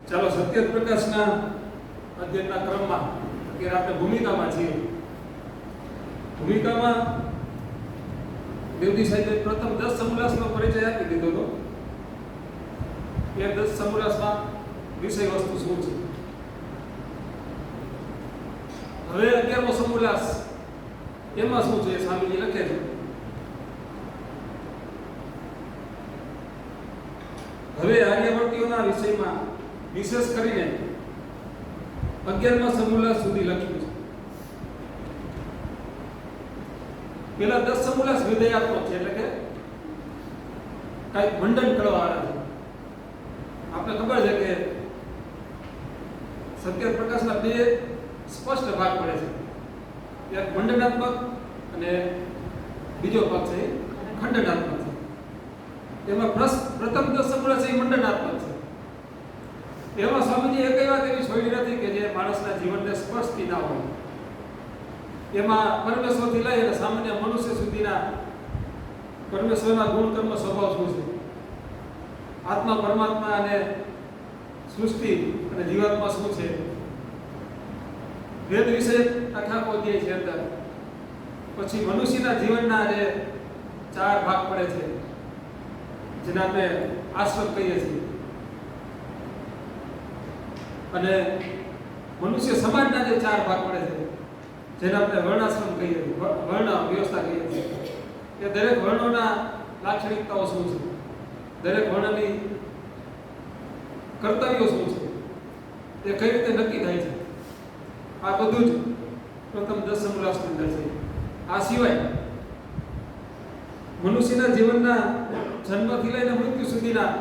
ચાલો સત્ય પ્રકાશના અધ્યયનના ક્રમમાં અત્યારે આપણે ભૂમિકામાં છીએ. ભૂમિકામાં દેવજી સાહેબે પ્રથમ 10 સમુલાસનો પરિચય આપી દીધો હતો. એ 10 સમુલાસમાં વિષય વસ્તુ શું છે. હવે 11મો સમુલાસ એમાં શું છે સ્વામીજી લખે છે. હવે આર્યવર્તીઓના વિષયમાં વિશેષ કરીને 11મા સમુલાસ સુધી લખ્યું છે. પેલા 10 સમુલાસ વિધેયાત્મક છે, એટલે કે કઈક મંડન કરવાવાળા છે. આપણે ખબર છે કે સત્ય પ્રકાશના બે સ્પષ્ટ ભાગ પડે છે. એક મંડનાત્મક અને બીજો ભાગ છે ખંડનાત્મક છે. એમાં પ્રથમ 10 સમુલાસ એ મંડનાત્મક છે. એમાં સ્વામીજી એક વાત એવી છોડી નથી કે જે માણસના જીવનને સ્પર્શતી ના હોય. એમાં પરમેશ્વરથી લઈ અને સામાન્ય મનુષ્ય સુધીના પરમેશ્વરના ગુણ કર્મ સ્વભાવ શું છે, આત્મા પરમાત્મા અને સૃષ્ટિ અને જીવાત્મા શું છે, વેદ વિશે આખા અધ્યાય છે અંદર. પછી મનુષ્યના જીવનના જે 4 ભાગ પડે છે, જેને આપણે આશ્રમ કહીએ છીએ, અને મનુષ્ય સમાજના જે 4 ભાગ પડે છે, જેને આપણે વર્ણાશ્રમ કહીએ છીએ, વર્ણ વ્યવસ્થા કહીએ છીએ. એ દરેક વર્ણોના લાક્ષણિકતાઓ શું છે, દરેક વર્ણની કર્તવ્યો શું છે, તે કઈ રીતે નક્કી થાય છે, આ બધું જ પ્રથમ 10 સમુલાસની અંદર છે. આ સિવાય મનુષ્યના જીવનના જન્મથી લઈને મૃત્યુ સુધીના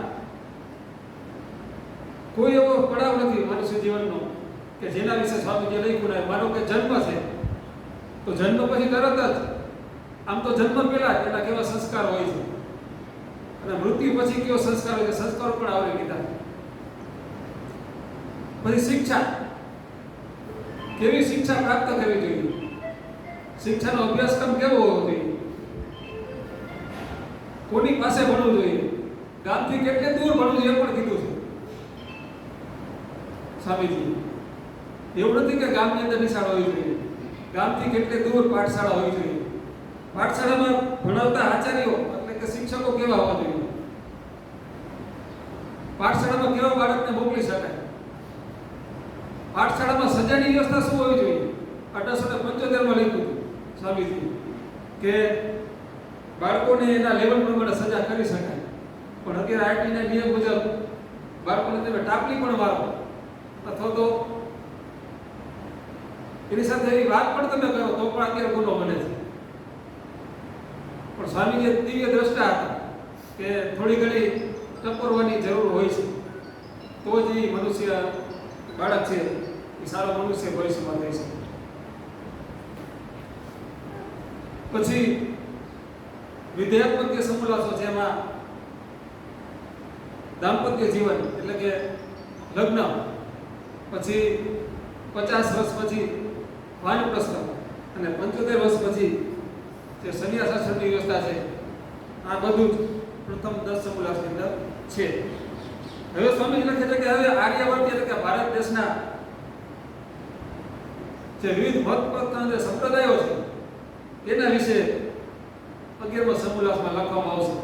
કોઈ એવો પડાવ નથી મનુષ્ય જીવનનો કે જેના વિશે સ્વામીજી લખ્યું નહીં. માનો કે જન્મ છે તો જન્મ પછી તરત જ આમ તો જન્મ પહેલા જ એના કેવા સંસ્કાર હોય છે, અને મૃત્યુ પછી કેવો સંસ્કાર હોય છે, સંસ્કારો પણ આવરી લીધા. પછી શિક્ષા, કેવી શિક્ષા પ્રાપ્ત કરવી જોઈએ, શિક્ષાનો અભ્યાસક્રમ કેવો હોવો જોઈએ, કોની પાસે ભણવું જોઈએ, ગામથી કેટલે દૂર ભણવું જોઈએ પણ કીધું છે સ્વામીજી. એવું નથી કે ગામની અંદર નિશાળ હોવી જોઈએ, ગામથી કેટલે દૂર પાઠશાળા હોવી જોઈએ. પાઠશાળામાં ભણાવતા આચાર્યો એટલે કે શિક્ષકો કેવા હોવા જોઈએ, પાઠશાળામાં કેવા બાળકને મોકલી શકાય, પાઠશાળામાં સજાની વ્યવસ્થા શું હોવી જોઈએ. 1875માં લખ્યું સ્વામીજી કે બાળકોને એના લેવલ પ્રમાણે સજા કરી શકાય, પણ અત્યારે આરટીના નિયમ મુજબ બાળકોને તમે ટાપલી પણ મારો અથવા તો એની સાથે એવી વાત પણ તમે કરો તો પણ અત્યારે ગુનો બને છે. પણ સ્વામીજી દિવ્ય દ્રષ્ટા હતા કે થોડી ઘણી ટકોરવાની જરૂર હોય છે, તો જ એ મનુષ્ય બાળક છે એ સારો મનુષ્ય ભવિષ્યમાં થઈ શકે. પછી વિધેયાત્મક જે સમુલાસો છે એમાં દાંપત્ય જીવન એટલે કે લગ્ન, પછી 50 વર્ષ પછી વાનપ્રસ્થ અને 75 વર્ષ પછી જે સંન્યાસ આશ્રમની વ્યવસ્થા છે, આ બધું જ પ્રથમ 10 સમુલાસની અંદર છે. હવે સ્વામી લખે છે કે હવે આર્યવર્તી એટલે કે ભારત દેશના જે વિવિધ મતપથના જે સંપ્રદાયો છે એના વિશે 11મા સમુલાસમાં લખવામાં આવશે.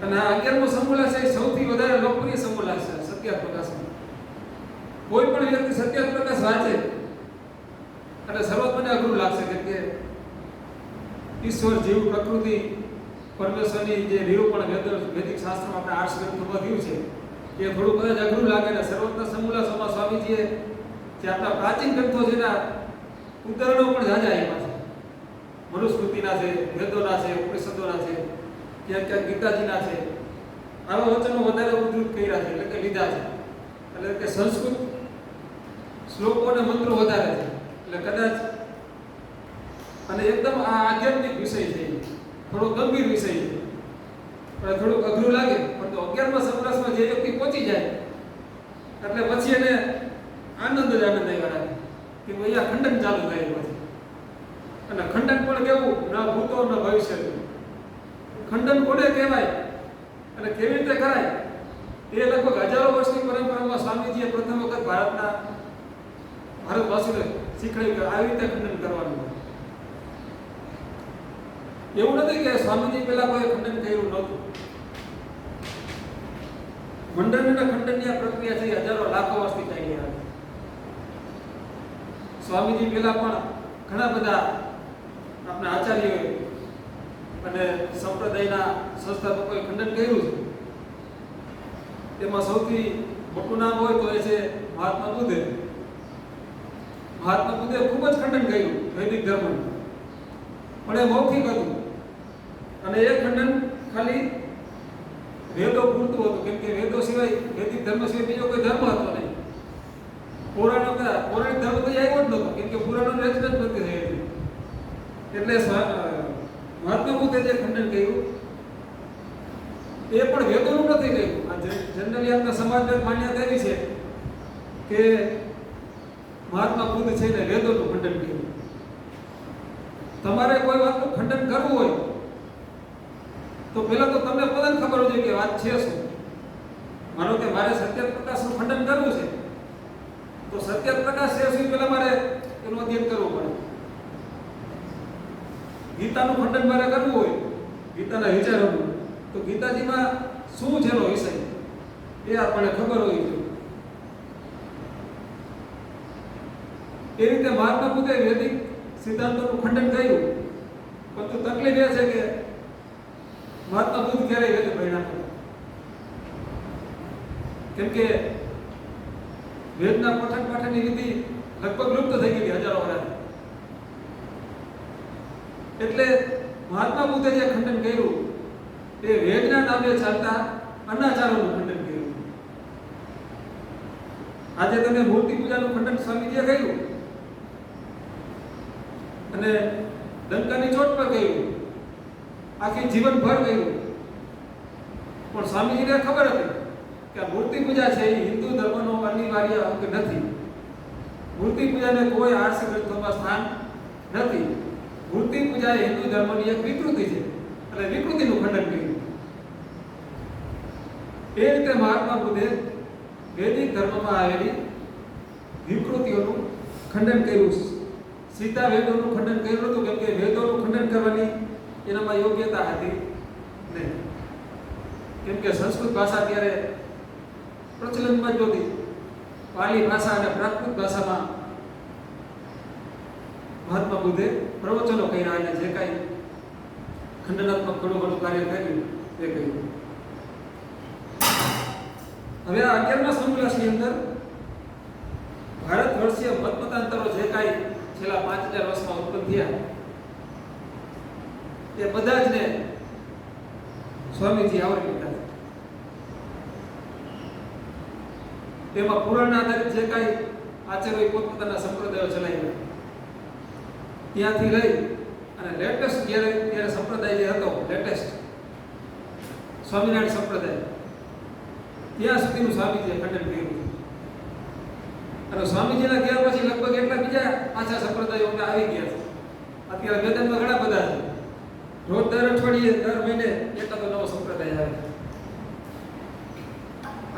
અને આ 11મો સમુલાસ એ સૌથી વધારે લોકપ્રિય સમુલાસ છે સત્ય પ્રકાશનો. કોઈ પણ વ્યક્તિ સત્ય પ્રકાશ વાંચે એટલે સર્વત્મને અઘરું લાગશે કે ઈશ્વર જીવ પ્રકૃતિ પરમેશ્વરની જે નિરૂપણ વૈદિક શાસ્ત્રમાં આપણે આર્ટ્સ ગ્રંથોમાં થયું છે એ થોડું કદાચ અઘરું લાગે ને. સર્વત્ર સમુલાસોમાં સ્વામીજીએ જે આપણા પ્રાચીન ગ્રંથો છે એના ઉદાહરણો પણ જાજા આપ્યા છે. મનુસ્મૃતિના છે, વેદોના છે, ઉપનિષદોના છે, ક્યાંક ક્યાંક ગીતાજીના છે. આવા વચનો વધારે ઉદ્ધૃત કર્યા છે એટલે કે લીધા છે. એટલે કે સંસ્કૃત શ્લોકો અને મંત્રો વધારે છે એટલે કદાચ, અને એકદમ આ આધ્યાત્મિક વિષય છે, થોડો ગંભીર વિષય છે, પણ થોડુંક અઘરું લાગે. પરંતુ 11મા સમુલાસમાં જે વ્યક્તિ પહોંચી જાય એટલે પછી એને આનંદ જ આનંદ આવ્યા રાખે કે ભાઈ આ ખંડન ચાલુ થાય પછી. અને ખંડન પણ કેવું, ન ભૂતો ન ભવિષ્ય. ખંડન કોને કહેવાય અને કેવી રીતે કરાય એ લગભગ હજારો વર્ષની પરંપરામાં ભારતવાસીઓને શીખવાડ્યું કે આવી રીતે ખંડન કરવાનું. એવું નથી કે સ્વામીજી પહેલા કોઈ ખંડન કર્યું નહોતું. મંડનના ખંડનની આ પ્રક્રિયા છે હજારો લાખો વર્ષથી ચાલી આવે. સ્વામીજી પહેલા પણ ઘણા બધા આપણા આચાર્યોએ અને સંપ્રદાયના સંસ્થાપકોએ ખંડન કર્યું છે. તેમાં સૌથી મોટું નામ હોય તો એ છે મહાત્મા બુદ્ધે. મહાત્મા બુદ્ધે ખૂબ જ ખંડન કર્યું વૈદિક ધર્મનું, પણ એ મૌખિક હતું અને એ ખંડન ખાલી વેદો પૂરતું હતું, કેમ કે વેદો સિવાય વૈદિક ધર્મ સિવાય બીજો કોઈ ધર્મ હતો નહીં. પૌરાણિક ધર્મ તો આવ્યો જ નહોતો, કેમ કે પુરાણોની રચના જ નથી થઈ હતી. એટલે મહાત્મા બુદ્ધે જે ખંડન કર્યું એ પણ વેદોનું નથી કહ્યું. આ જનરલી આપણા સમાજમાં માન્યતા એવી છે કે મહાત્મા બુદ્ધ છે ને વેદોનું ખંડન કર્યું. તમારે કોઈ વાતનું ખંડન કરવું હોય તો પહેલા તો તમને પોતાને ખબર હોવી જોઈએ કે વાત છે શું. માનો કે મારે સત્ય પ્રકાશનું ખંડન કરવું છે તો સત્ય પ્રકાશ છે શું પહેલા મારે એનું અધ્યયન કરવું પડે. ગીતાનું ખંડન મારે કરવું હોય, ગીતાના વિચારોનું, તો ગીતાજીમાં શું છે એનો વિષય એ આપણને ખબર હોવી જોઈએ. એ રીતે મહાત્મા બુદ્ધે વૈદિક સિદ્ધાંતોનું ખંડન કર્યું, પરંતુ તકલીફ એ છે કે મહાત્મા બુદ્ધ ક્યારેય વેદ ભણ્યા હતા. કેમ કે વેદના પઠન પાઠનની રીતિ લગભગ લુપ્ત થઈ ગઈ હજારો વર્ષ. એટલે મહાત્મા બુદ્ધે જે ખંડન કર્યું એ વેદના નામે ચાલતા અનાચારોનું ખંડન કર્યું. આજે તમે મૂર્તિ પૂજાનું ખંડન સ્વામીજીએ કર્યું અને ડંકાની ચોટ પર કર્યું, આખી જીવનભર કર્યું, પણ સ્વામીજીને ખબર હતી કે આ મૂર્તિ પૂજા છે એ હિન્દુ ધર્મનો અનિવાર્ય અંગ નથી. મૂર્તિ પૂજાને કોઈ આર્ષ ગ્રંથોમાં સ્થાન નથી. મૂર્તિ પૂજા એ હિન્દુ ધર્મની એક વિકૃતિ છે અને વિકૃતિનું ખંડન કર્યું. એ રીતે મહાત્મા બુદ્ધે વૈદિક ધર્મમાં આવેલી વિકૃતિઓનું ખંડન કર્યું. સીધા વેદોનું ખંડન કર્યું હતું, કેમ કે વેદોનું ખંડન કરવાની એનામાં યોગ્યતા હતી નહીં. કેમ કે સંસ્કૃત ભાષા ત્યારે પ્રચલનમાં જ નહોતી. પાલી ભાષા અને પ્રાકૃત ભાષામાં મહાત્મા બુદ્ધે પ્રવચનો કર્યા અને જે કાંઈ ખંડનાત્મક ઘણું ઘણું કાર્ય કર્યું તે કર્યું. હવે આ 11મા સંવલાસની અંદર ભારત વર્ષીય મતમતાંતરો જે કાંઈ છેલ્લા 5000 વર્ષમાં ઉત્પન્ન થયા એ બધા જ ને સ્વામીજી આવરી લીધા. તેમાં પુરાણ આધારિત જે કાંઈ આચાર્ય પોતપોતાના સંપ્રદાયો ચલાવ્યા ત્યાંથી લઈ અને લેટેસ્ટ ત્યારે સંપ્રદાય જે હતો લેટેસ્ટ સ્વામિનારાયણ સંપ્રદાય ત્યાં સુધીનું સ્વામીજીએ ખંડન કર્યું. અને સ્વામીજીના ગયા પછી લગભગ એટલા બીજા પાછા સંપ્રદાયો આવી ગયા છે. અત્યારે મેદાનમાં ઘણા બધા છે. રોજ દર અઠવાડિયે દર મહિને એકાદો નવો સંપ્રદાય આવે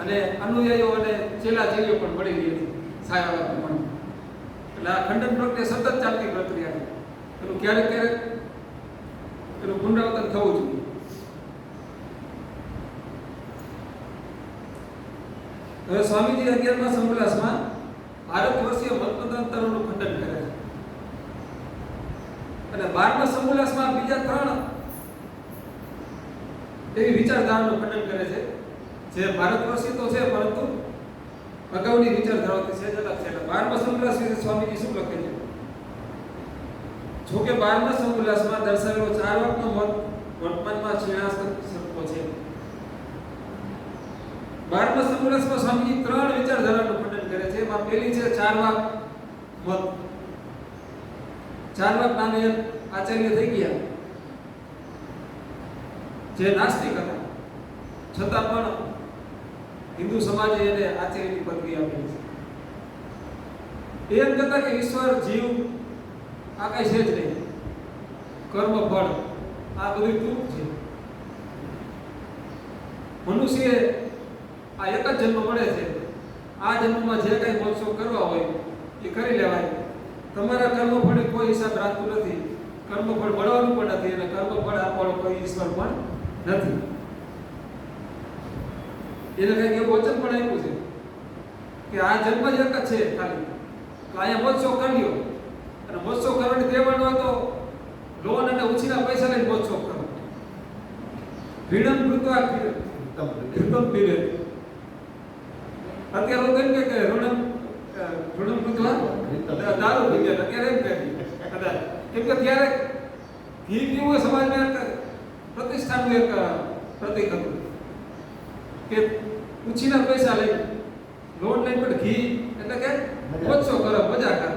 અને અનુયાયીઓ અને ચેલા ચેલીઓ પણ મળી રહી હતી સાયા પણ. એટલે આ ખંડન પ્રક્રિયા સતત ચાલતી પ્રક્રિયા છે. એનું ક્યારેક ક્યારેક એનું પુનરાવર્તન થવું જોઈએ. હવે સ્વામીજી 11મા સંવલાસમાં ભારત વર્ષીય મતમતાંતરોનું ખંડન કરે છે અને 12મા સંવલાસમાં બીજા 3 એવી વિચારધારાનું ખંડન કરે છે જે ભારત વર્ષી તો છે પરંતુ અગાઉની વિચારધારાઓથી છે અલગ છે. 12મા સંવલાસ વિશે સ્વામીજી શું લખે છે? જોકે 12મા સંવલાસમાં દર્શાવેલો 4 વાકનો મત વર્તમાનમાં ક્ષીણાસ્ત સરખો છે. 12મા સંવલાસમાં સ્વામીજી 3 વિચારધારાનું ખંડન કરે છે. એમાં પહેલી છે 4 વાક મત. 4 વાક નામે આચાર્ય થઈ ગયા જે નાસ્તિક હતા, છતાં પણ હિન્દુ સમાજે એને આચાર્યની પદવી આપી છે. એમ કહેતા કે ઈશ્વર, જીવ આ કઈ છે જ નહીં, કર્મ ફળ આ બધું તું છે. મનુષ્ય આ એક જ જન્મ મળે છે. આ જન્મમાં જે કઈ મોક્ષો કરવા હોય એ એ કરી લેવાય. તમારા કર્મફળની કોઈ હિસાબ રાખતું નથી, કર્મફળ મળવાનું પણ નથી અને કર્મફળ આપવાનો કોઈ ઈશ્વર પણ નથી. એને કંઈક એવું વચન પણ આપ્યું છે કે આ જન્મ જ એક જ છે ખાલી, તો અહીંયા મોત્સવ કરી લ્યો. અને મોત્સવ કરવાની દેવાનો હતો લોન અને ઉછીના પૈસા લઈને મોત્સવ કરો. ઋણમ કૃત્વા કૃતમ પીવે. અત્યારે હું કેમ કે ઋણમ કૃત્વા દારૂ પી ગયા, અત્યારે એમ કહી કદાચ કેમ કે ત્યારે ઘી પીવું સમાજમાં પ્રતિષ્ઠાનું એક પ્રતીક હતું કે ઉછીના પૈસા લઈને લોન લઈને પણ ઘી એટલે કે મોત્સવ કરો, મજા કરો.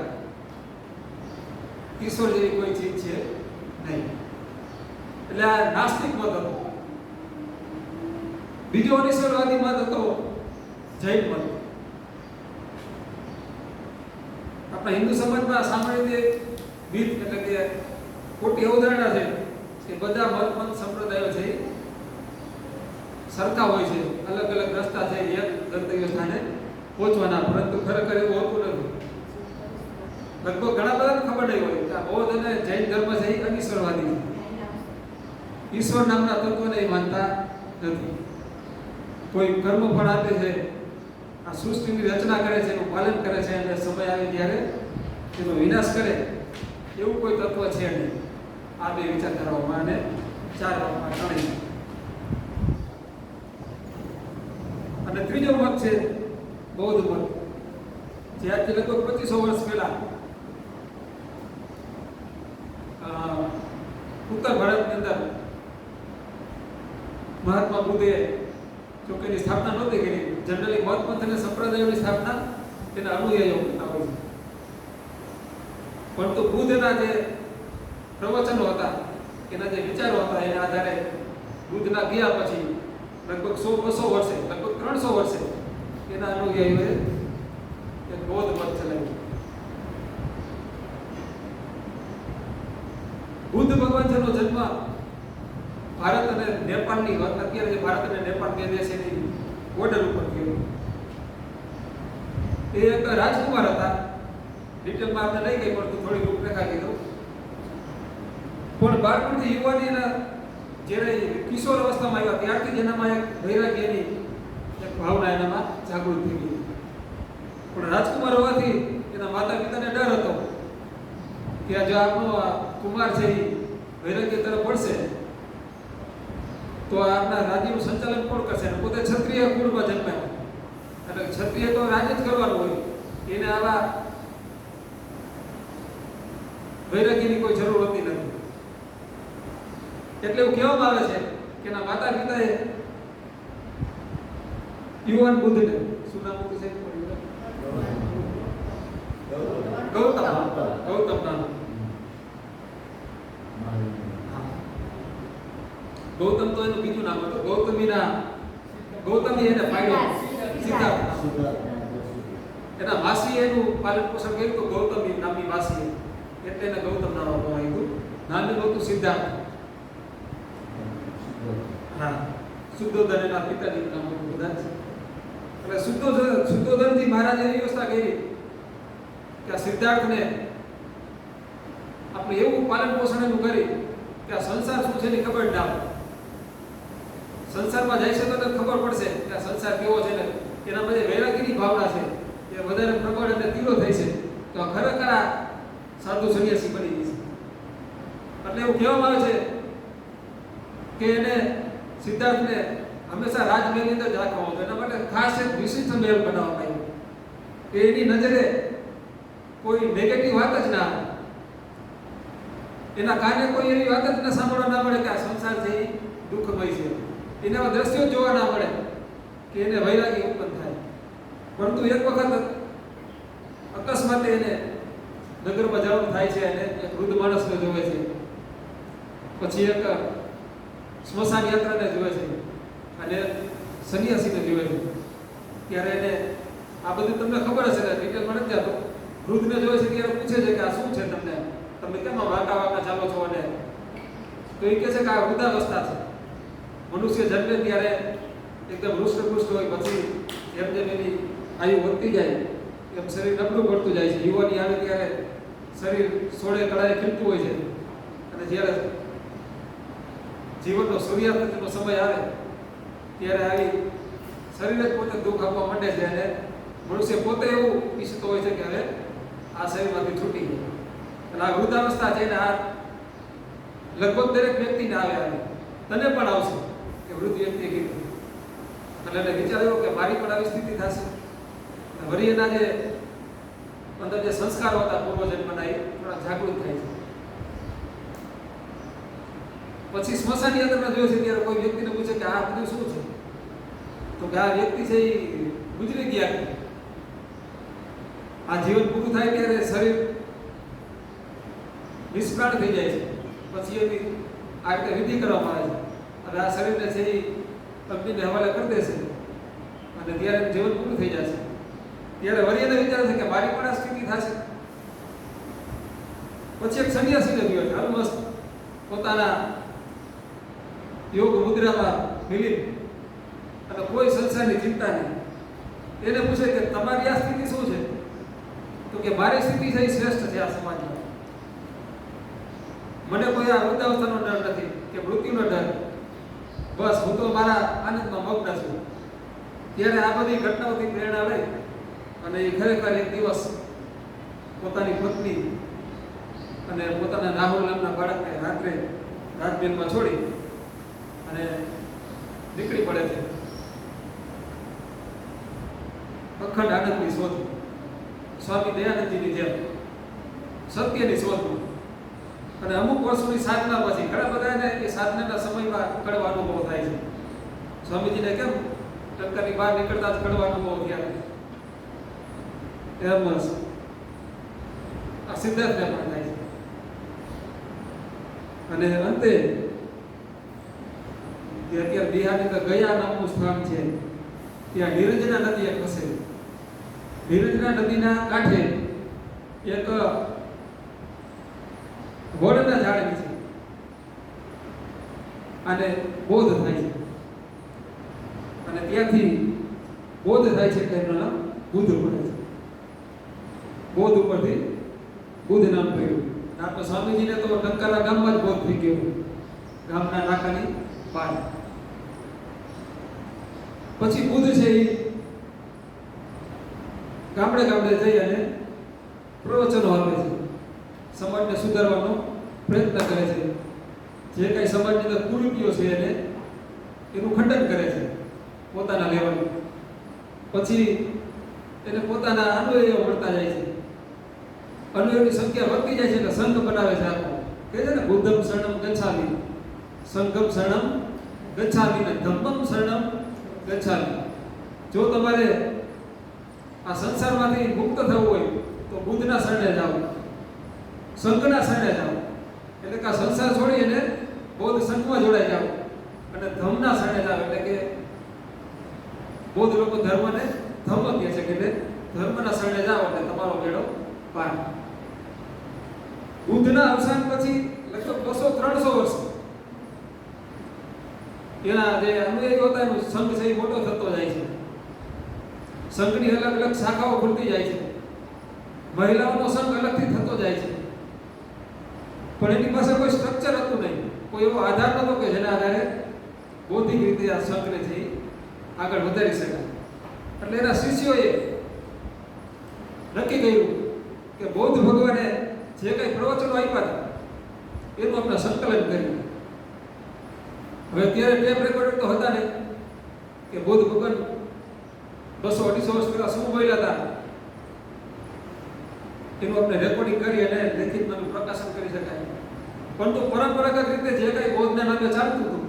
ઈશ્વર જેવી કોઈ ચીજ છે નહીં. એટલે આ નાસ્તિક મત હતો. બીજો અનિશ્વરવાદી મત હતો જૈન મત. આપણા હિન્દુ સમાજમાં સામાન્ય રીતે બીજ એટલે કે ખોટી અવધારણા છે કે બધા મત સંપ્રદાયો છે સરખા હોય છે, અલગ અલગ રસ્તા છે એક ગંતવ્ય સ્થાને પહોંચવાના, પરંતુ ખરેખર એવું હોતું નથી. લગભગ ઘણા બધાને ખબર નહીં હોય કે બૌદ્ધ અને જૈન ધર્મ છે એ અનિશ્વરવાદી છે. ઈશ્વર નામના તત્વને એ માનતા નથી. કોઈ કર્મફળ આપે છે, આ સૃષ્ટિની રચના કરે છે, એનું પાલન કરે છે અને સમય આવે ત્યારે એનો વિનાશ કરે, એવું કોઈ તત્વ છે નહીં. આ બે વિચારધારાઓમાં અને ચાર વાતમાં ત્રણેય. અને ત્રીજો મત છે બૌદ્ધ મત, જે આજથી લગભગ 2500 વર્ષ પહેલા ઉત્તર ભારતની અંદર મહાત્મા બુદ્ધે ચોકેની સ્થાપના નહોતી કરી. જનરલી મત પંથ અને સંપ્રદાયોની સ્થાપના તેના અનુયાયીઓ કરતા હોય છે. પરંતુ બુદ્ધના જે પ્રવચનો હતા, એના જે વિચારો હતા, એના આધારે બુદ્ધના ગયા પછી લગભગ 100-200 વર્ષે, લગભગ 300 વર્ષે એના અનુયાયીઓએ એક બૌદ્ધ મત ચલાવ્યો. બુદ્ધ ભગવાન જેનો જન્મ ભારત અને નેપાળની અત્યારે જે ભારત અને નેપાળ બે દેશ એની બોર્ડર ઉપર થયો. એ એક રાજકુમાર હતા. ડિટેલમાં આપણે નહીં ગઈ, પણ થોડી રૂપરેખા કીધું. પણ બાળપણથી યુવાનીના જ્યારે કિશોર અવસ્થામાં આવ્યા ત્યારથી જ એનામાં એક વૈરાગ્યની એક ભાવના એનામાં જાગૃત થઈ ગઈ. પણ રાજકુમાર હોવાથી એના માતા પિતાને ડર હતો કે જો આપણો કુમાર છે એ વૈરાગ્ય તરફ વળશે તો આપણા રાજ્યનું સંચાલન કોણ કરશે? અને પોતે ક્ષત્રિય કુળમાં જન્મ્યા, એટલે ક્ષત્રિય તો રાજ્ય જ કરવાનું હોય, એને આવા વૈરાગ્યની કોઈ જરૂર હોતી નથી. એટલે એવું કહેવામાં આવે છે કે એના માતા પિતાએ યુવાન બુદ્ધને, શું નામ હતું છે? ગૌતમ નામ. ગૌતમ તો એનું બીજું નામ હતું. ગૌતમી એને પાડ્યો સિદ્ધાર્થ. એના માસી એનું પાલન પોષણ કર્યું તો ગૌતમી નામની માસી, એટલે એને ગૌતમ નામ આપવામાં આવ્યું. નામનું હતું સિદ્ધાર્થ. હા, શુદ્ધોધન એના પિતાજીનું નામ હતું કદાચ. એટલે શુદ્ધોધનથી મહારાજે એવી વ્યવસ્થા કરી કે આ સિદ્ધાર્થને આપણે એવું પાલન પોષણ એનું કરી કે આ સંસાર શું છે એની ખબર ના આવે. સંસારમાં જાય છે તો ખબર પડશે કે આ સંસાર કેવો છે ને એના બધે વૈરાગ્યની ભાવના છે એ વધારે પ્રબળ અને તીવ્ર થઈ છે, તો આ ખરેખર આ સાધુ સંન્યાસી બની ગઈ છે. એટલે એવું કહેવામાં આવે છે કે એને સિદ્ધાર્થને હંમેશા રાજમહેલની અંદર જ રાખવામાં આવતો. એના માટે ખાસ એક વિશિષ્ટ મહેલ બનાવવામાં આવ્યો કે એની નજરે કોઈ નેગેટિવ વાત જ ના આવે, એના કાને કોઈ એવી વાત જ ના સાંભળવા ના મળે કે આ સંસાર છે એ દુઃખમય છે, એના દ્રશ્યો જોવા ના મળે કે એને વૈરાગ્ય ઉત્પન્ન થાય. પરંતુ એક વખત અકસ્માતે એને નગરમાં જવાનું થાય છે અને એક વૃદ્ધ માણસને જોવે છે, પછી એક સ્મશાન યાત્રાને જોવે છે અને સંન્યાસીને જોવે છે. ત્યારે એને આ બધું તમને ખબર હશે ને, ડિટેલમાં નથી જતો. વૃદ્ધને જોવે છે ત્યારે પૂછે છે કે આ શું છે તમને, તમે કેમ વાંકા વાંકા ચાલો છો? અને તો એ કહે છે કે આ વૃદ્ધાવસ્થા છે. મનુષ્ય જન્મે ત્યારે એકદમ હૃષ્ટ હોય, પછી જેમ જેમ એની આયુ વધતી જાય એમ શરીર નબળું પડતું જાય છે. યુવાની આવે ત્યારે શરીર સોળે કળાએ ખીલતું હોય છે, અને જ્યારે જીવનનો સૂર્યાસ્તનો સમય આવે ત્યારે આવી શરીર જ પોતે દુઃખ આપવા માંડે છે, અને મનુષ્ય પોતે એવું ઈચ્છતો હોય છે કે હવે આ શરીરમાંથી છૂટી જાય. અને આ વૃદ્ધાવસ્થા છે ને આ લગભગ દરેક વ્યક્તિને આવે તને પણ આવશે કે વૃદ્ધ વ્યક્તિએ કીધું. એટલે એને વિચાર આવ્યો કે મારી પણ આવી સ્થિતિ થશે. વળી એના જે અંદર જે સંસ્કારો હતા પૂર્વજન્મના એ થોડા જાગૃત થાય છે. પછી સ્મશાનની અંદર મેં જોયું છે ત્યારે કોઈ વ્યક્તિને પૂછે કે આ બધું શું છે, તો કે આ વ્યક્તિ છે એ ગુજરી ગયા. આ જીવન પૂરું થાય ત્યારે શરીર નિષ્પ્રાણ થઈ જાય છે. પછી એની આ રીતે વિધિ કરવામાં આવે છે, અને આ શરીરને છે એ અગ્નિને હવાલે કરી દેશે, અને ત્યારે જીવન પૂરું થઈ જશે. ત્યારે વરિયને વિચારે છે કે મારી પણ આ સ્થિતિ થશે. પછી એક સંન્યાસીને જોયો છે અલમસ્ત પોતાના યોગ મુદ્રામાં મિલિત, અને કોઈ સંસારની ચિંતા નહીં. એને પૂછે કે તમારી આ સ્થિતિ શું છે, તો કે મારી સ્થિતિ છે એ શ્રેષ્ઠ છે આ સમાજમાં. મને કોઈ આ વૃદ્ધાવસ્થાનો ડર નથી કે મૃત્યુનો ડર. બસ હું તો મારા આનંદમાં મગ્ન છું. ત્યારે આ બધી ઘટનાઓથી પ્રેરણા લઈ અને એ ખરેખર એક દિવસ પોતાની પત્ની અને પોતાના રાહુલ નામના બાળકને રાત્રે રાજમહેલમાં છોડી અને નીકળી પડે છે અખંડ આનંદની શોધ, સ્વામી દયાનંદજીની જેમ સત્યની શોધમાં. અને અમુક વર્ષોની સાધના પછી ઘણા બધાને એ સાધનાના સમયમાં કડવા અનુભવ થાય છે. સ્વામીજીને કેમ લંકાની બહાર નીકળતા જ કડવા અનુભવ થયા, એમ આ સિદ્ધાર્થને પણ થાય છે. અને અંતે અત્યારે બિહારની અંદર ગયા નામનું સ્થાન છે, ત્યાં નિરંજના નદી એક વસે. નિરંજના નદીના કાંઠે એક વડના ઝાડ નીચે અને બોધ થાય છે, અને ત્યાંથી બોધ થાય છે કે એનું નામ બુદ્ધ પડે છે. બોધ ઉપરથી બુદ્ધ નામ પડ્યું. આપણે સ્વામીજીને તો ટંકારા ગામમાં જ બોધ થઈ ગયો, ગામના નાકાની પાર. પછી બુદ્ધ છે એ ગામડે ગામડે જઈ અને પ્રવચનો આપે છે, સમાજને સુધારવાનો પ્રયત્ન કરે છે. જે કઈ સમાજની અંદર કુરીતિઓ છે એને એનું ખંડન કરે છે પોતાના લેવલે. પછી એને પોતાના અનુયાયીઓ મળતા જાય છે, અનુયાયીની સંખ્યા વધતી જાય છે, એટલે સંઘ બનાવે છે. આખો કહે છે ને બુદ્ધમ શરણમ ગચ્છામિ, સંઘમ શરણમ ગચ્છામિ ને ધમ્મમ શરણમ ગચ્છામિ. જો તમારે આ સંસારમાંથી મુક્ત થવું હોય તો બુદ્ધના શરણે જાઓ, સંઘના શરણે જાઓ, એટલે કે આ સંસાર છોડી અને બૌદ્ધ સંઘમાં જોડાઈ જાઓ, અને ધર્મના શરણે જાઓ, એટલે કે બૌદ્ધ લોકો ધર્મને ધર્મ કહે છે કે ધર્મના શરણે જાઓ એટલે તમારો બેડો પાર. બુદ્ધના અવસાન પછી લગભગ 200-300 વર્ષ એના જે અનુયાયીઓ હતા એનો સંઘ છે એ મોટો થતો જાય છે. સંઘની અલગ અલગ શાખાઓ ખુલતી જાય છે, મહિલાઓનો સંઘ અલગથી થતો જાય છે. પણ એની પાસે કોઈ સ્ટ્રક્ચર હતું નહીં, કોઈ એવો આધાર નહોતો કે જેના આધારે બૌદ્ધિક રીતે આ સંઘને છે આગળ વધારી શકાય. એટલે એના શિષ્યોએ નક્કી કર્યું કે બૌદ્ધ ભગવાને જે કંઈ પ્રવચનો આપ્યા હતા એનું આપણે સંકલન કર્યું. હવે ત્યારે ટેપ રેકોર્ડર તો હતા ને કે બૌદ્ધ ભગવાન 200-250 વર્ષ પહેલા શું બોલ્યા હતા એનું આપણે રેકોર્ડિંગ કરી અને લેખિતમાં પ્રકાશન કરી શકાય. પરંતુ પરંપરાગત રીતે જે કંઈ બૌદ્ધના નામે ચાલતું હતું,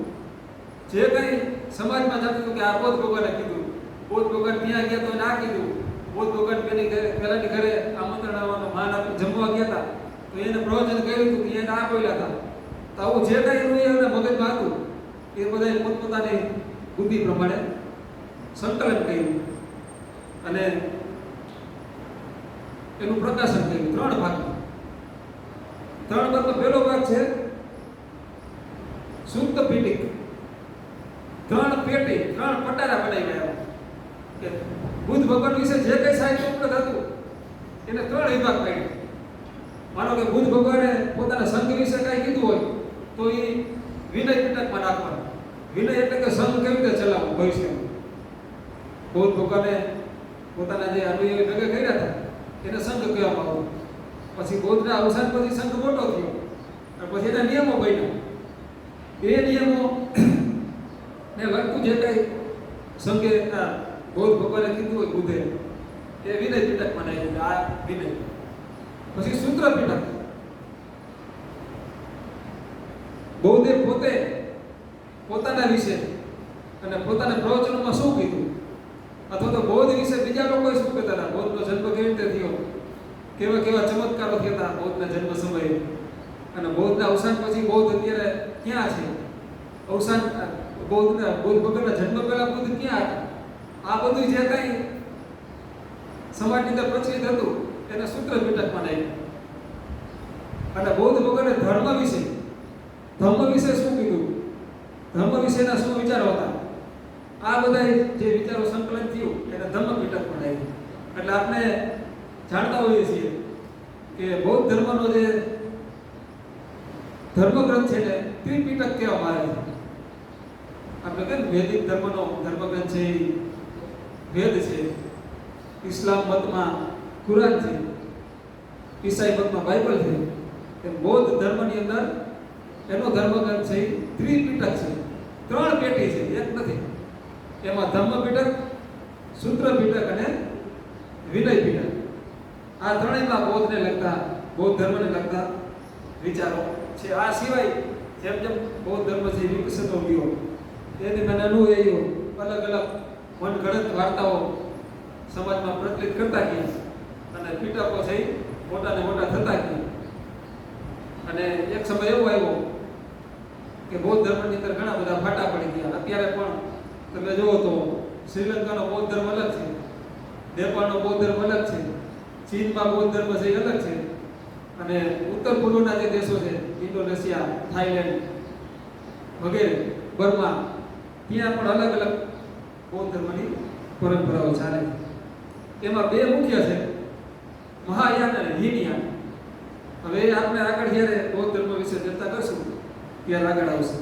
જે કંઈ સમાજમાં ચાલતું હતું કે આ બૌદ્ધ ભગવાને કીધું, બૌદ્ધ ભગવાન ત્યાં ગયા તો ના કીધું, બૌદ્ધ ભગવાન પહેલાની ઘરે આમંત્રણ આવવાનું માન આપીને જમવા ગયા હતા તો એને પ્રવચન કર્યું હતું કે એને આ બોલ્યા હતા. તો આવું જે કંઈ એનું એના મગજમાં હતું એ બધા પોતપોતાની બુદ્ધિ પ્રમાણે સંકલન કર્યું અને એનું પ્રકાશન કર્યું 3 ભાગમાં. 3 ભાગનો પહેલો ભાગ છે સુપ્ત પીઠિક. 3 પેટી 3 પટારા બનાવી ગયા કે બુદ્ધ ભગવાન વિશે જે કંઈ સાહિત્ય ઉપલબ્ધ હતું એને 3 વિભાગ પાડ્યા. માનો કે બુદ્ધ ભગવાને પોતાના સંઘ વિશે કાંઈ કીધું હોય તો એ વિનય પીટકમાં નાખવાનું. વિનય એટલે કે સંઘ કેવી રીતે ચલાવવું ભવિષ્યમાં. બૌદ્ધ ભગવાને પોતાના જે અનુયાયી ભેગા કર્યા હતા એને સંઘ કહેવામાં આવ્યો. પછી બૌદ્ધના અવસાન પછી સંઘ મોટો થયો અને પછી એના નિયમો બન્યા. એ નિયમો ને લગતું જે કંઈ સંઘે બૌદ્ધ ભગવાને કીધું હોય બુદ્ધે એ વિનય પીટકમાં નાખ્યું. આ વિનય. પછી સૂત્ર પીટક. બૌદ્ધે પોતે પોતાના વિશે અને પોતાના પ્રવચનોમાં શું કીધું અથવા તો બૌદ્ધ વિશે બીજા લોકોએ શું કહેતા હતા, બૌદ્ધનો જન્મ કેવી રીતે થયો, કેવા કેવા ચમત્કારો થયા હતા બૌદ્ધના જન્મ સમયે, અને બૌદ્ધના અવસાન પછી બૌદ્ધ અત્યારે ક્યાં છે, અવસાન બૌદ્ધ ભગવાનના જન્મ પહેલા બુદ્ધ ક્યાં હતા, આ બધું જે કંઈ સમાજની અંદર પ્રચલિત હતું એને સૂત્ર પીટકમાં નાખ્યું. અને બૌદ્ધ ભગવાને ધર્મ વિશે શું કીધું, ધર્મ વિશેના શું વિચારો હતા, આ બધા જે વિચારો સંકલન થયું એને ધર્મ પીટકમાં નાખ્યું. એટલે આપણે જાણતા હોઈએ છીએ કે બૌદ્ધ ધર્મનો જે ધર્મગ્રંથ છે ને ત્રિપીટક કહેવામાં આવે છે. આપણે કે વૈદિક ધર્મનો ધર્મગ્રંથ છે વેદ છે, ઇસ્લામ મતમાં કુરાન છે, ઈસાઈ મતમાં બાઇબલ છે, એ બૌદ્ધ ધર્મની અંદર એનો ધર્મગ્રંથ છે ત્રિપીટક છે. 3 પેટી છે, એક નથી. એમાં ધર્મ પીટક, સૂત્ર પીટક અને વિનય પીટક. આ ત્રણેયમાં બૌદ્ધને લગતા, બૌદ્ધ ધર્મને લગતા વિચારો છે. આ સિવાય જેમ જેમ બૌદ્ધ ધર્મ છે વિકસિત ગયો એની મને અનુયાયીઓ અલગ અલગ મનગઢંત વાર્તાઓ સમાજમાં પ્રચલિત કરતા ગયા અને પીટકો છે મોટા ને મોટા થતા ગયા. અને એક સમય એવો આવ્યો કે બૌદ્ધ ધર્મની અંદર ઘણા બધા ફાટા પડી ગયા. અત્યારે પણ તમે જુઓ તો શ્રીલંકાનો બૌદ્ધ ધર્મ અલગ છે, નેપાળનો બૌદ્ધ ધર્મ અલગ છે, ચીનમાં બૌદ્ધ ધર્મ છે અલગ છે, અને ઉત્તર પૂર્વના જે દેશો છે ઇન્ડોનેશિયા, થાઈલેન્ડ વગેરે, બર્મા, ત્યાં પણ અલગ અલગ બૌદ્ધ ધર્મની પરંપરાઓ ચાલે છે. એમાં 2 મુખ્ય છે, મહાયાન અને હીનયાન. હવે આપણે આગળ જ્યારે બૌદ્ધ ધર્મ વિશે ચર્ચા કરશું ત્યારે આગળ આવશે.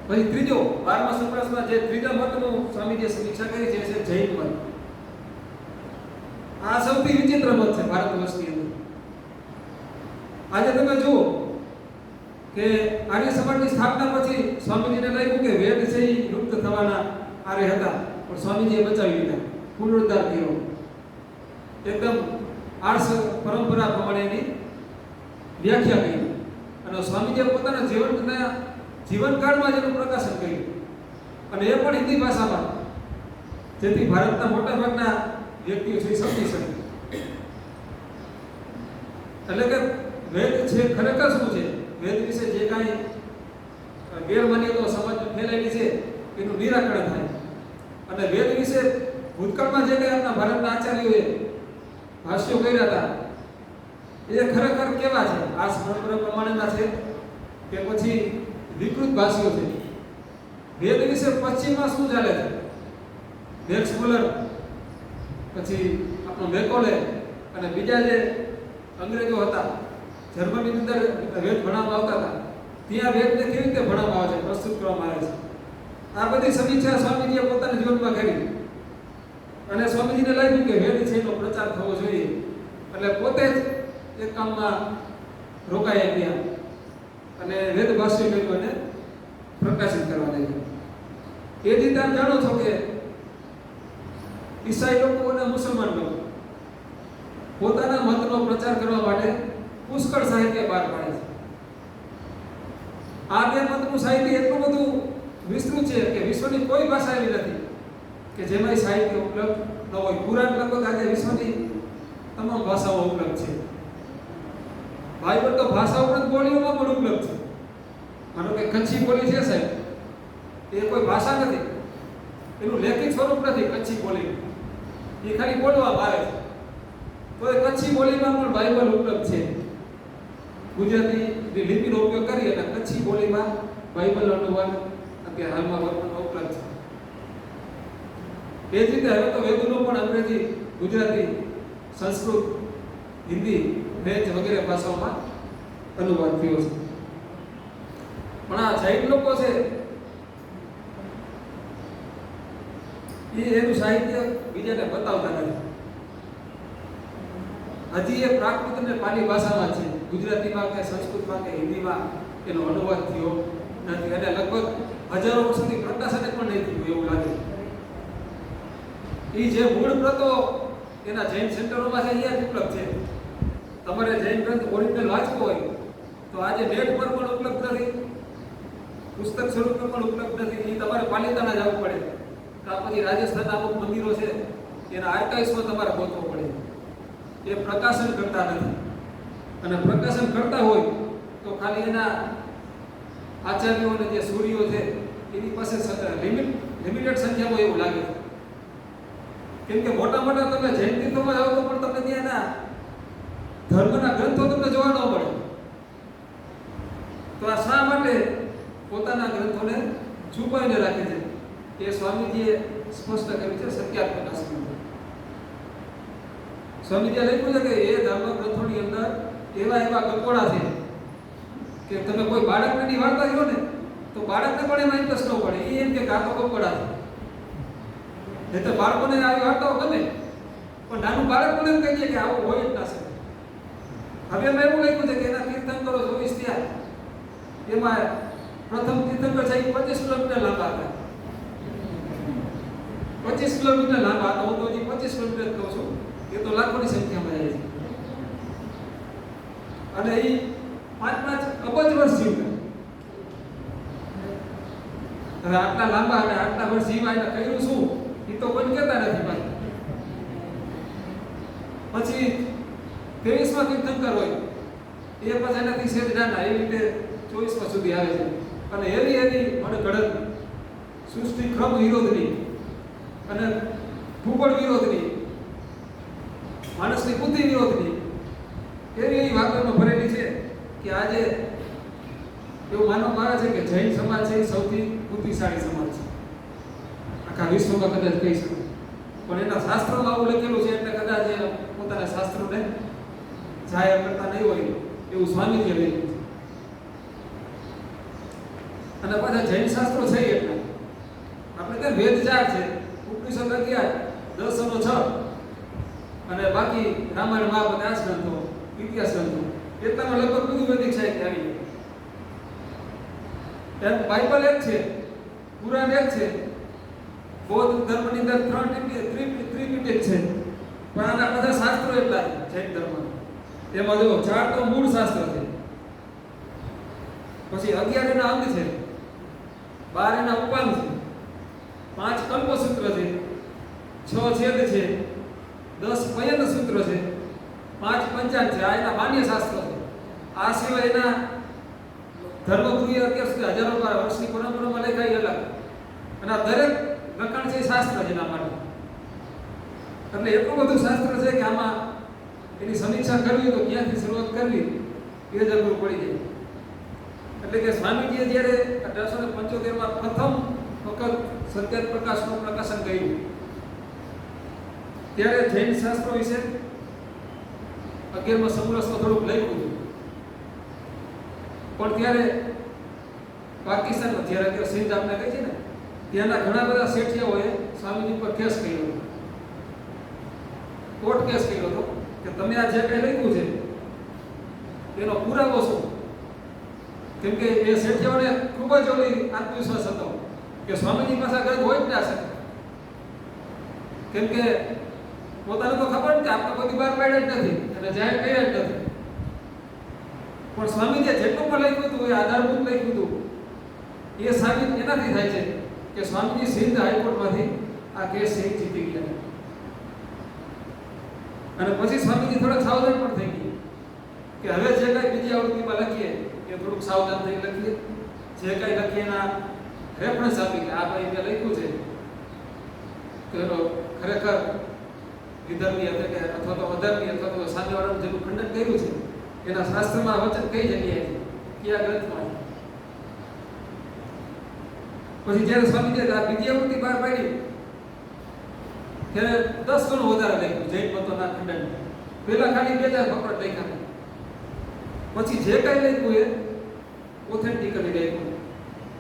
પછી ત્રીજો 12મા સંપ્રદાયમાં જે ત્રીજા મતનું સ્વામીજીએ સમીક્ષા કરી છે જૈન મત. આ સૌથી વિચિત્ર મત છે ભારત વર્ષની અંદર. આજે તમે જુઓ કે આર્ય સમાજની સ્થાપના પછી સ્વામીજીને લાગ્યું કે વેદ છે એ લુપ્ત થવાના આરે હતા, પણ સ્વામીજીએ બચાવી લીધા, પુનરુદ્ધાર કર્યો. એકદમ આર્ષ પરંપરા પ્રમાણેની વ્યાખ્યા કરી અને સ્વામીજીએ પોતાના જીવનકાળમાં જેનું પ્રકાશન કર્યું, અને એ પણ હિન્દી ભાષામાં, જેથી ભારતના મોટા ભાગના વ્યક્તિઓ છે સમજી શકે. એટલે કે વેદ છે ખરેખર શું છે, વેદ વિશે જે કાંઈ ગેરમાન્યતાઓ સમાજમાં ફેલાયેલી છે એનું નિરાકરણ થાય, અને વેદ વિશે ભૂતકાળમાં જે કાંઈ આપણા ભારતના આચાર્યોએ ભાષ્યો કર્યા હતા એ ખરેખર કેવા છે, આ પરંપરા પ્રમાણેના છે કે પછી વિકૃત ભાષ્યો છે. વેદ વિશે પશ્ચિમમાં શું ચાલે છે, મેક્સ મુલર, પછી આપણો મેકોલે અને બીજા જે અંગ્રેજો હતા, જર્મનીની અંદર વેદ ભણાવવામાં આવતા હતા, ત્યાં વેદને કેવી રીતે ભણાવવામાં આવે છે, પ્રસ્તુત કરવામાં આવે છે. આ બધી સમીક્ષા સ્વામીજીએ પોતાના જીવનમાં કરી અને સ્વામીજીને લાગ્યું કે વેદ છે એનો પ્રચાર થવો જોઈએ, એટલે પોતે જ એક કામમાં રોકાયા ગયા અને વેદ ભાષ્ય કર્યું અને પ્રકાશિત કરવા લાગ્યા. એ રીતે આપ જાણો છો કે ઈસાઈ લોકો અને મુસલમાન લોકો પોતાના મતનો પ્રચાર કરવા માટે પુષ્કળ સાહિત્ય બહાર પાડે છે. આ 2 મતનું સાહિત્ય એટલું બધું વિસ્તૃત છે કે વિશ્વની કોઈ ભાષા એવી નથી કે જેમાં સાહિત્ય ઉપલબ્ધ ન હોય. કુરાન લગભગ આજે વિશ્વની તમામ ભાષાઓ ઉપલબ્ધ છે. બાઇબલ તો ભાષા ઉપરાંત બોલીઓમાં પણ ઉપલબ્ધ છે. માનો કે કચ્છી બોલી છે સાહેબ, એ કોઈ ભાષા નથી, એનું લેખિત સ્વરૂપ નથી. કચ્છી બોલી એ ખાલી બોલવામાં આવે છે, તો એ કચ્છી બોલીમાં પણ બાઇબલ ઉપલબ્ધ છે. ગુજરાતી લિપિનો ઉપયોગ કરી અને કચ્છી બોલીમાં બાઇબલ અનુવાદ અત્યારે હાલમાં વર્તમાનમાં ઉપલબ્ધ છે. એ જ રીતે હવે તો વેદોનો પણ અંગ્રેજી, ગુજરાતી સંસ્કૃત, હિન્દી, ફ્રેન્ચ વગેરે ભાષાઓમાં અનુવાદ થયો છે. પણ આ જૈન લોકો છે એ એનું સાહિત્ય બીજાને બતાવતા નથી. હજી એ પ્રાકૃત અને પાલી ભાષામાં છે. ગુજરાતીમાં કે સંસ્કૃતમાં કે હિન્દીમાં એનો અનુવાદ થયો નથી અને લગભગ હજારો વર્ષોથી પ્રકાશન પણ નહીં થયું એવું લાગે. એ જે મૂળ પ્રતો એના જૈન સેન્ટરોમાં છે અહીંયા જ ઉપલબ્ધ છે. તમારે જૈન ગ્રંથ ઓરિજિનલ વાંચવો હોય તો આજે નેટ પર પણ ઉપલબ્ધ નથી, પુસ્તક સ્વરૂપે પણ ઉપલબ્ધ નથી. એ તમારે પાલિતાણા જવું પડે. તો પછી રાજસ્થાનના અમુક મંદિરો છે એના આર્કાઇવ્સમાં તમારે પહોંચવું પડે. એ પ્રકાશન કરતા નથી અને પ્રકાશન કરતા હોય તો ખાલી એના આચાર્યો અને જે સૂરીઓ છે એની પાસે લિમિટેડ સંખ્યામાં એવું લાગે છે. કેમ કે મોટા મોટા તમે જૈન તીર્થોમાં જાઓ તો પણ તમને ત્યાંના ધર્મના ગ્રંથો તમને જોવા ન મળે. તો આ શા માટે પોતાના ગ્રંથોને છુપાવીને રાખે છે એ સ્વામીજીએ સ્પષ્ટ કર્યું છે સત્યાર્થ પ્રકાશમાં. સ્વામીજીએ લખ્યું છે કે એ ધર્મ ગ્રંથોની અંદર એવા કપોડા છે કે તમે કોઈ બાળકને નિહાળતા રહ્યો ને તો બાળકને પણ એમાં ઇન્ટરેસ્ટ ન પડે. એ એમ કે આ તો કપોડા છે. નહીં તો બાળકોને આવી વાર્તાઓ ગમે પણ નાનું બાળક પણ એમ કહીએ કે આવું હોય જ ના શકે. હવે એમાં એવું લખ્યું છે કે એના તીર્થંકરો 24 થયા એમાં પ્રથમ તીર્થંકર છે 25 કિલોમીટર લાંબા હતા. 25 કિલોમીટર લાંબા હતા. હું તો હજી 25 કિલોમીટર કહું છું. એ તો લાખોની સંખ્યામાં જાય છે. અને એ 5 અબજ વર્ષ જીવ્યા. હવે આટલા લાંબા અને આટલા વર્ષ જીવ્યા એટલે કર્યું શું એ તો કોઈ કહેતા નથી ભાઈ. પછી 23માં તીર્થંકર હોય એ પછી એનાથી સેજ નાના એવી રીતે 24માં સુધી આવે છે. અને એવી અણઘડત સૃષ્ટિ ક્રમ વિરોધની અને ભૂગોળ વિરોધની, માણસની બુદ્ધિ વિરોધની એવી વાતોમાં ભરેલી છે કે આજે એવું માનવામાં આવે છે કે જૈન સમાજ છે એ સૌથી બુદ્ધિશાળી સમાજ છે આખા વિશ્વમાં કદાચ કહી શકે. પણ એના શાસ્ત્રોમાં આવું લખેલું છે એટલે કદાચ પોતાના શાસ્ત્રોને જાહેર કરતા નહીં હોય એવું સ્વામીજીએ લખ્યું છે. અને પાછા જૈન શાસ્ત્રો છે એટલે આપણે ત્યાં વેદ 4 છે, ઉપનિષદ 11, દર્શનો 6 અને બાકી રામાયણ મહાભારત 8 ગ્રંથો, ઇતિહાસ ગ્રંથો એટલામાં લગભગ બધું વૈદિક સાહિત્ય આવી જાય. બાઇબલ એક છે, કુરાન એક છે, બૌદ્ધ ધર્મની અંદર 3 ત્રિપિટક છે. પણ આના બધા શાસ્ત્રો એટલા છે જૈન ધર્મ. એમાં જો 4 તો મૂળ શાસ્ત્ર છે, પછી 11 એના અંગ છે, 12 એના ઉપાંગ છે, 5 કલ્પસૂત્ર છે, 6 છેદ છે, 10 પયન સૂત્ર છે, 5 પંચાંગ છે. આ એના માન્ય શાસ્ત્રો છે. આ સિવાય એના ધર્મગુરુએ અત્યાર સુધી હજારો વર્ષની પરંપરામાં લખાય અલગ. અને આ દરેક લખાણ છે શાસ્ત્ર છે એના માટે. એટલે એટલું બધું શાસ્ત્ર છે કે આમાં એની સમીક્ષા કરવી તો ક્યાંથી શરૂઆત કરવી એ જ અઘરું પડી જાય. એટલે કે સ્વામીજીએ જ્યારે 1875માં પ્રથમ વખત સત્યાર્થ પ્રકાશનું પ્રકાશન કર્યું ત્યારે જૈન શાસ્ત્રો વિશે 11મા સમરસમાં થોડુંક લખ્યું હતું. પણ ત્યારે પાકિસ્તાનમાં જ્યારે સિંધ આપણે કહી છે ને ત્યાંના ઘણા બધા શેઠિયાઓએ સ્વામીજી પર કેસ કર્યો હતો, કોર્ટ કેસ કર્યો હતો કે તમે આ જે કંઈ લખ્યું છે એનો પુરાવો શું? કેમ કે એ શેઠિયાઓને ખૂબ જ આત્મવિશ્વાસ હતો કે સ્વામીજી પાસે ગ્રંથ હોય જ ના શકે. કેમ કે પોતાને તો ખબર ને કે આપણે કોઈ બહાર પાડ્યા જ નથી અને જાહેર કર્યા જ નથી. પણ સ્વામીજીએ જેટલું પણ લખ્યું હતું એ આધારભૂત લખ્યું હતું એ સાબિત એનાથી થાય છે કે સ્વામીજી સિંધ હાઈકોર્ટમાંથી આ કેસ છે જીતી ગયા. અને પછી સ્વામીજી થોડા સાવધાન પણ થઈ ગયા કે હવે જે કાંઈ બીજી આવૃત્તિમાં લખીએ એ થોડુંક સાવધાન થઈ લખીએ. જે કાંઈ લખીએ એના રેફરન્સ આપી કે આ ભાઈ મેં લખ્યું છે તો એનો ખરેખર વિધર્મી અથવા તો અધર્મી અથવા તો સામેવાળાનું જેનું ખંડન કર્યું છે એના શાસ્ત્રમાં વચન કઈ જગ્યાએ છે, કયા ગ્રંથમાં છે. પછી જ્યારે સ્વામીજીએ આ બીજી આવૃત્તિ બહાર પાડી કે 10 ગણું વધારે લખ્યું જૈન મતોના ખંડન. પહેલા ખાલી 2000 ફકરા લખ્યા, પછી જે કાંઈ લખ્યું એ ઓથેન્ટિકલી લખ્યું.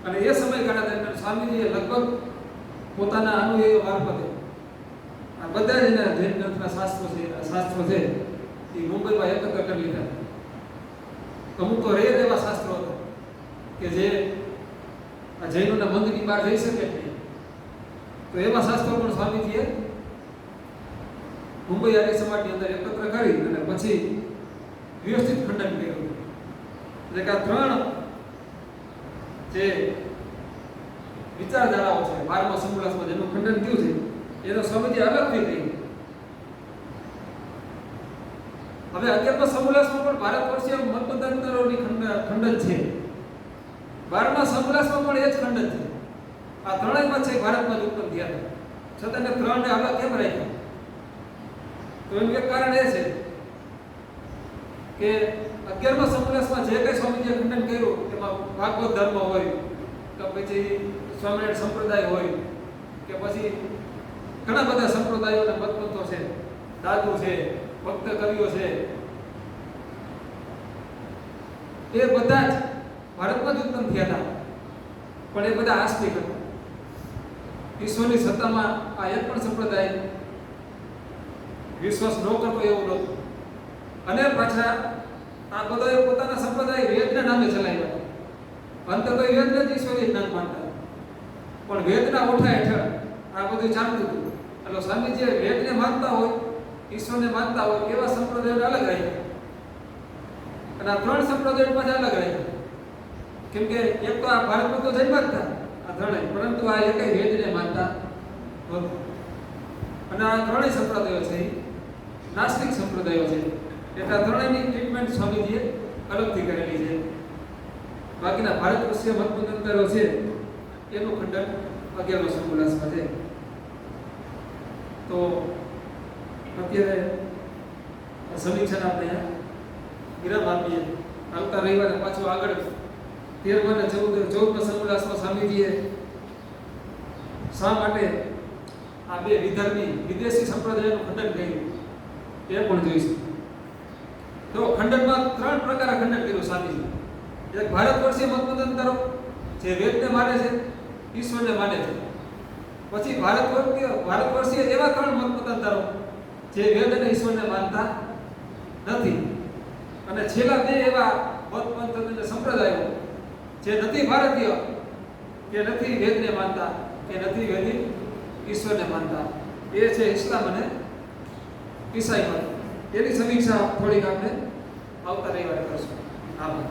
અને એ સમયગાળા દરમિયાન સ્વામીજીએ લગભગ પોતાના અનુયાયીઓ મારફતે આ બધા જ એના જૈન ગ્રંથના શાસ્ત્રો છે એ મુંબઈમાં એકત્ર કરી લીધા. અમુક તો રેર એવા શાસ્ત્રો હતા કે જે આ જૈનોના મંદિરની બહાર જઈ શકે નહીં, તો એવા શાસ્ત્રો પણ સ્વામીજીએ મુંબઈ આર્ય સમાજની અંદર એકત્ર કરી અને પછી વ્યવસ્થિત ખંડન કર્યું. એટલે કે આ 3 જે વિચારધારાઓ છે 12મા સમુલાસમાં જેનું ખંડન થયું છે એનો સ્વામીજી અલગથી કહ્યું. હવે 11મા સમુલાસમાં પણ ભારત વર્ષીય મતમતાંતરોની ખંડન છે, 12મા સમુલાસમાં પણ એ જ ખંડન છે. આ ત્રણેયમાં છે ભારતમાં જ ઉત્પન્ન થયા હતા, છતાં 3ને અલગ કેમ રાખ્યા? તો એનું એક કારણ એ છે કે 11મા સમુલાસમાં જે કંઈ સ્વામીજીએ ખંડન કર્યું એમાં ભાગવત ધર્મ હોય કે પછી સ્વામિનારાયણ સંપ્રદાય હોય કે પછી ઘણા બધા સંપ્રદાયોના મતપંથો છે, દાદુ છે, ભક્ત કવિઓ છે, એ બધા જ ભારતમાં જ ઉત્પન્ન થયા હતા. પણ એ બધા આસ્તિક હતા. ઈશ્વરની સત્તામાં આ એક પણ સંપ્રદાય વિશ્વાસ ન કરતો એવું નહોતું. અને પાછા આ બધાએ પોતાના સંપ્રદાય વેદના નામે ચલાવ્યા. અંત તો વેદને જ ઈશ્વરીય જ્ઞાન માનતા, પણ વેદના ઓઠા હેઠળ આ બધું ચાલતું હતું. એટલે સ્વામીજી વેદને માનતા હોય, ઈશ્વરને માનતા હોય એવા સંપ્રદાયોને અલગ રાખ્યા. અને આ 3 સંપ્રદાયોમાં અલગ રાખ્યા. કેમ કે એક તો આ ભારતમાં તો જન્મ જ હતા આ ત્રણેય, પરંતુ આ એકેય વેદને માનતા નહોતું. અને આ 3 સંપ્રદાયો છે નાસ્તિક સંપ્રદાયો છે. એટલે આ ત્રણેયની ટ્રીટમેન્ટ સ્વામીજીએ અલગથી કરેલી છે. બાકીના ભારત વર્ષીય મતમતાંતરો છે એનું ખંડન 11મા સમુલાસમાં છે. તો અત્યારે સમીક્ષાને આપણે વિરામ આપીએ. આવતા રવિવારે પાછું આગળ 13મા અને 14મા સમુલાસમાં સ્વામીજીએ શા માટે આ 2 વિધર્મી વિદેશી સંપ્રદાયનું ખંડન કર્યું એ પણ જોઈશું. તો ખંડનમાં 3 પ્રકારે ખંડન કર્યું સ્વામીજી. એક ભારત વર્ષીય મતમતાંતરો જે વેદને માને છે, ઈશ્વરને માને છે. પછી ભારત વર્ષીય એવા 3 મતમતાંતરો જે વેદ અને ઈશ્વરને માનતા નથી. અને છેલ્લા 2 એવા મતપંથ અને સંપ્રદાયો જે નથી ભારતીય, કે નથી વેદને માનતા, કે નથી વેદિક ઈશ્વરને માનતા. એ છે ઇસ્લામ અને ઈસાઈ મત. એની સમીક્ષા થોડીક આપણે આવતા રવિવારે કરશું. આભાર.